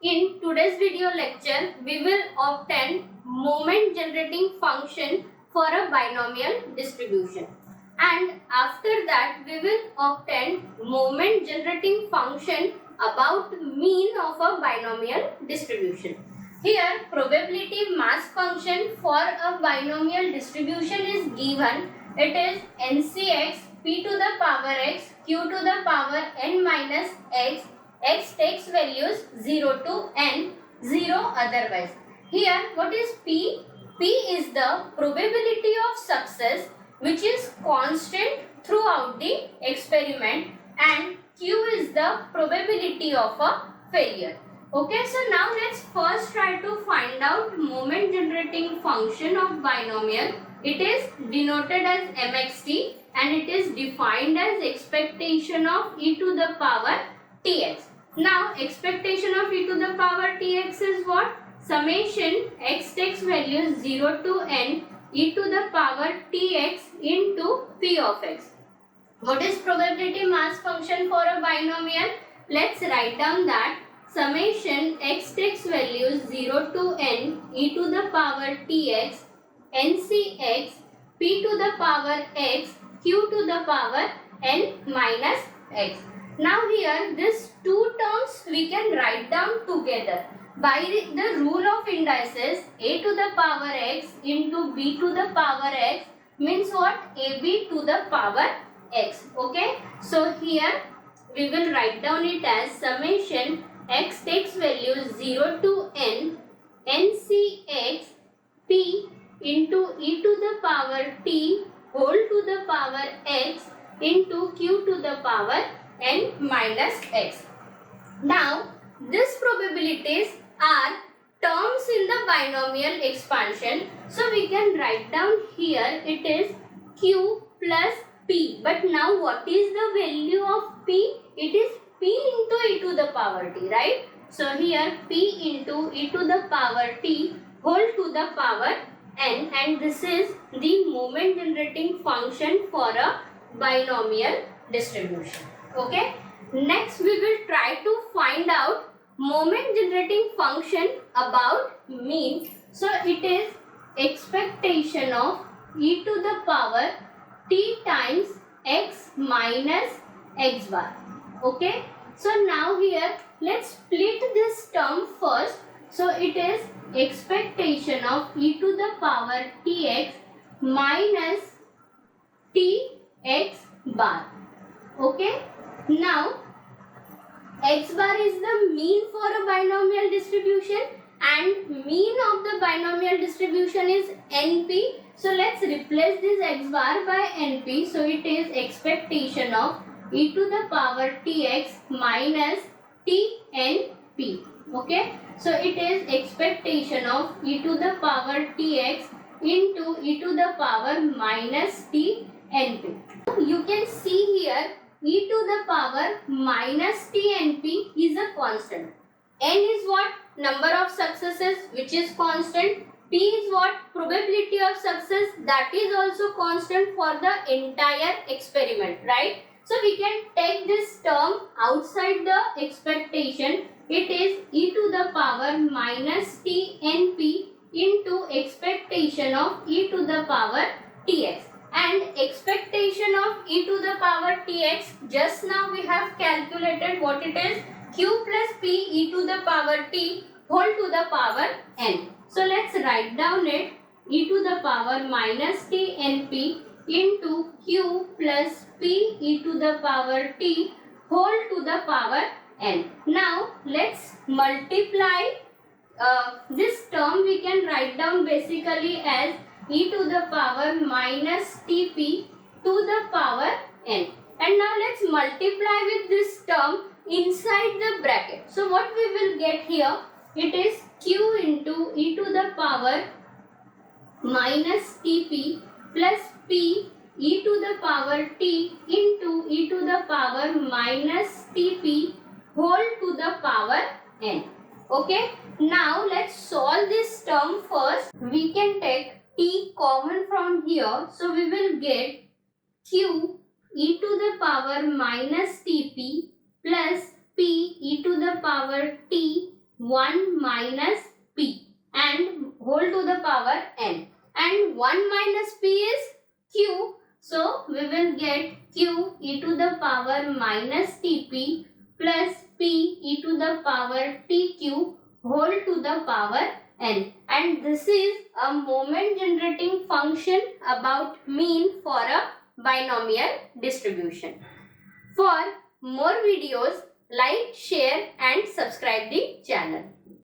In today's video lecture, we will obtain moment generating function for a binomial distribution. And after that, we will obtain moment generating function about mean of a binomial distribution. Here, probability mass function for a binomial distribution is given. It is NCX p to the power x q to the power n minus x. X takes values 0 to n, 0 otherwise. Here, what is P? P is the probability of success which is constant throughout the experiment, and Q is the probability of a failure. Okay, so now let's first try to find out moment generating function of binomial. It is denoted as MXT and it is defined as expectation of e to the power tx. Now expectation of e to the power tx is what? Summation x takes values 0 to n e to the power tx into p of x. What is probability mass function for a binomial? Let's write down that summation x takes values 0 to n e to the power tx ncx p to the power x q to the power n minus x. Now here these two terms we can write down together. By the rule of indices, a to the power x into b to the power x means what? ab to the power x. Okay. So here we will write down it as summation x takes values 0 to n ncx p into e to the power t whole to the power x into q to the power n minus x. Now, these probabilities are terms in the binomial expansion. So, we can write down here it is q plus p. But now, what is the value of p? It is p into e to the power t, right? So, here p into e to the power t whole to the power n, and this is the moment generating function for a binomial distribution. Okay. Next we will try to find out moment generating function about mean. So it is expectation of e to the power t times x minus x bar. Okay. So now here let's split this term first. So it is expectation of e to the power tx minus tx bar. Okay. Now, x bar is the mean for a binomial distribution and mean of the binomial distribution is np. So, let's replace this x bar by np. So, it is expectation of e to the power tx minus tnp. Okay. So, it is expectation of e to the power tx into e to the power minus tnp. You can see here e to the power minus tnp is a constant. N is what? Number of successes which is constant. P is what? Probability of success, that is also constant for the entire experiment, right? So we can take this term outside the expectation. It is e to the power minus tnp into expectation of e to the power tx. And expectation of e to the power tx, just now we have calculated what it is, q plus p e to the power t whole to the power n. So let's write down it, e to the power minus t np into q plus p e to the power t whole to the power n. Now let's multiply this term. We can write down basically as e to the power minus tp to the power n. And now let's multiply with this term inside the bracket. So what we will get here, it is q into e to the power minus tp plus p e to the power t into e to the power minus tp whole to the power n. Okay. Now let's solve this term first. We can take t common from here. So we will get q e to the power minus tp plus p e to the power t 1 minus p and whole to the power n, and 1 minus p is q, so we will get q e to the power minus tp plus p e to the power tq whole to the power n, and this is a moment generating function about mean for a binomial distribution. For more videos, like, share and subscribe the channel.